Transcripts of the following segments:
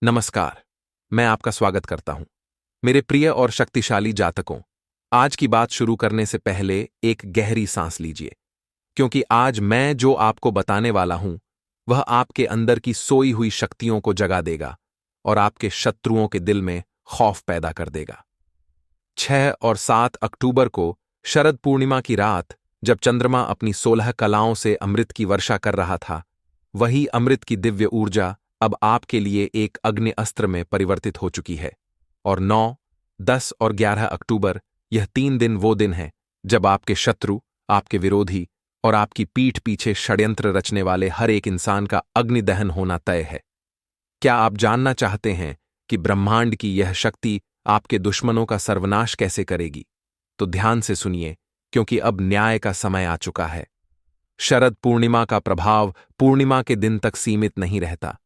नमस्कार। मैं आपका स्वागत करता हूं। मेरे प्रिय और शक्तिशाली जातकों, आज की बात शुरू करने से पहले एक गहरी सांस लीजिए, क्योंकि आज मैं जो आपको बताने वाला हूं वह आपके अंदर की सोई हुई शक्तियों को जगा देगा और आपके शत्रुओं के दिल में खौफ पैदा कर देगा। 6 और 7 अक्टूबर को शरद पूर्णिमा की रात, जब चंद्रमा अपनी 16 कलाओं से अमृत की वर्षा कर रहा था, वही अमृत की दिव्य ऊर्जा अब आपके लिए एक अग्नि अस्त्र में परिवर्तित हो चुकी है। और 9, 10 और 11 अक्टूबर, यह 3 दिन वो दिन हैं जब आपके शत्रु, आपके विरोधी और आपकी पीठ पीछे षड्यंत्र रचने वाले हर एक इंसान का अग्निदहन होना तय है। क्या आप जानना चाहते हैं कि ब्रह्मांड की यह शक्ति आपके दुश्मनों का सर्वनाश कैसे करेगी? तो ध्यान से सुनिए, क्योंकि अब न्याय का समय आ चुका है। शरद पूर्णिमा का प्रभाव पूर्णिमा के दिन तक सीमित नहीं रहता।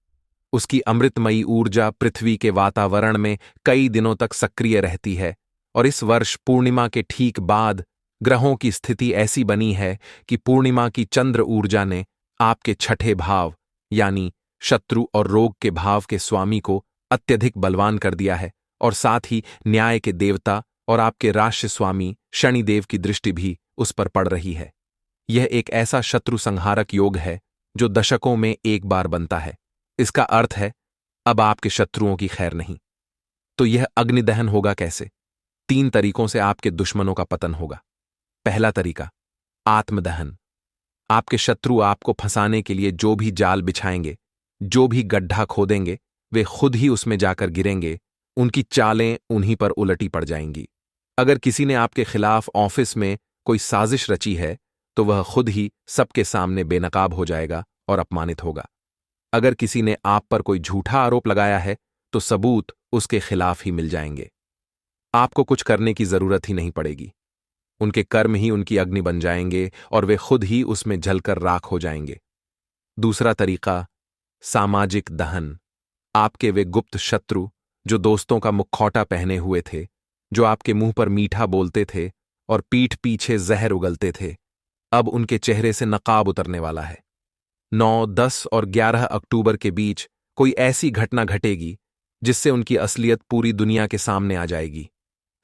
उसकी अमृतमयी ऊर्जा पृथ्वी के वातावरण में कई दिनों तक सक्रिय रहती है, और इस वर्ष पूर्णिमा के ठीक बाद ग्रहों की स्थिति ऐसी बनी है कि पूर्णिमा की चंद्र ऊर्जा ने आपके छठे भाव यानी शत्रु और रोग के भाव के स्वामी को अत्यधिक बलवान कर दिया है, और साथ ही न्याय के देवता और आपके राष्ट्र स्वामी शनिदेव की दृष्टि भी उस पर पड़ रही है। यह एक ऐसा शत्रु संहारक योग है जो दशकों में एक बार बनता है। इसका अर्थ है अब आपके शत्रुओं की खैर नहीं। तो यह अग्निदहन होगा कैसे? 3 तरीकों से आपके दुश्मनों का पतन होगा। पहला तरीका, आत्मदहन। आपके शत्रु आपको फंसाने के लिए जो भी जाल बिछाएंगे, जो भी गड्ढा खोदेंगे, वे खुद ही उसमें जाकर गिरेंगे। उनकी चालें उन्हीं पर उलटी पड़ जाएंगी। अगर किसी ने आपके खिलाफ ऑफिस में कोई साजिश रची है, तो वह खुद ही सबके सामने बेनकाब हो जाएगा और अपमानित होगा। अगर किसी ने आप पर कोई झूठा आरोप लगाया है, तो सबूत उसके खिलाफ ही मिल जाएंगे। आपको कुछ करने की जरूरत ही नहीं पड़ेगी। उनके कर्म ही उनकी अग्नि बन जाएंगे और वे खुद ही उसमें जलकर राख हो जाएंगे। दूसरा तरीका, सामाजिक दहन। आपके वे गुप्त शत्रु जो दोस्तों का मुखौटा पहने हुए थे, जो आपके मुंह पर मीठा बोलते थे और पीठ पीछे जहर उगलते थे, अब उनके चेहरे से नकाब उतरने वाला है। 9, 10 और 11 अक्टूबर के बीच कोई ऐसी घटना घटेगी जिससे उनकी असलियत पूरी दुनिया के सामने आ जाएगी।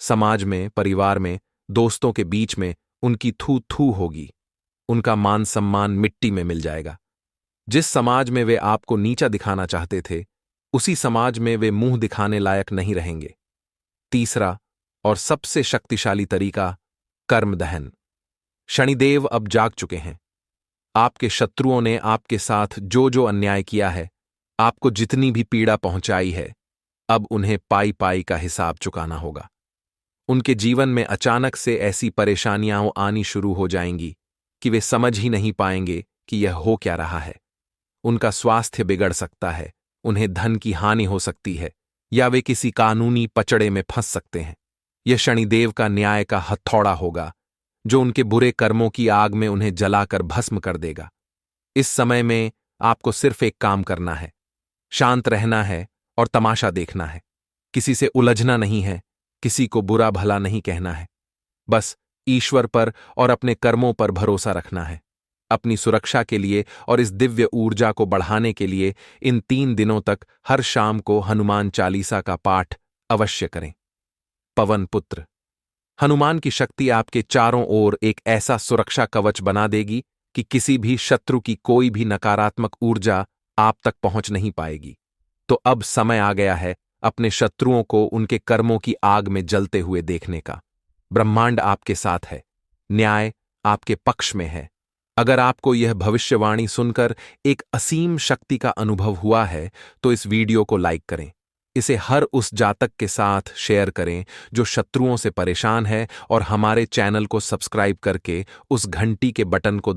समाज में, परिवार में, दोस्तों के बीच में उनकी थू थू होगी। उनका मान सम्मान मिट्टी में मिल जाएगा। जिस समाज में वे आपको नीचा दिखाना चाहते थे, उसी समाज में वे मुंह दिखाने लायक नहीं रहेंगे। तीसरा और सबसे शक्तिशाली तरीका, कर्मदहन। शनिदेव अब जाग चुके हैं। आपके शत्रुओं ने आपके साथ जो जो अन्याय किया है, आपको जितनी भी पीड़ा पहुंचाई है, अब उन्हें पाई पाई का हिसाब चुकाना होगा। उनके जीवन में अचानक से ऐसी परेशानियां आनी शुरू हो जाएंगी कि वे समझ ही नहीं पाएंगे कि यह हो क्या रहा है। उनका स्वास्थ्य बिगड़ सकता है, उन्हें धन की हानि हो सकती है, या वे किसी कानूनी पचड़े में फंस सकते हैं। यह शनिदेव का न्याय का हथौड़ा होगा जो उनके बुरे कर्मों की आग में उन्हें जलाकर भस्म कर देगा। इस समय में आपको सिर्फ एक काम करना है, शांत रहना है और तमाशा देखना है। किसी से उलझना नहीं है, किसी को बुरा भला नहीं कहना है। बस ईश्वर पर और अपने कर्मों पर भरोसा रखना है। अपनी सुरक्षा के लिए और इस दिव्य ऊर्जा को बढ़ाने के लिए इन 3 दिनों तक हर शाम को हनुमान चालीसा का पाठ अवश्य करें। पवन पुत्र। हनुमान की शक्ति आपके चारों ओर एक ऐसा सुरक्षा कवच बना देगी कि किसी भी शत्रु की कोई भी नकारात्मक ऊर्जा आप तक पहुंच नहीं पाएगी। तो अब समय आ गया है अपने शत्रुओं को उनके कर्मों की आग में जलते हुए देखने का। ब्रह्मांड आपके साथ है, न्याय आपके पक्ष में है। अगर आपको यह भविष्यवाणी सुनकर एक असीम शक्ति का अनुभव हुआ है, तो इस वीडियो को लाइक करें। इसे हर उस जातक के साथ शेयर करें जो शत्रुओं से परेशान है, और हमारे चैनल को सब्सक्राइब करके उस घंटी के बटन को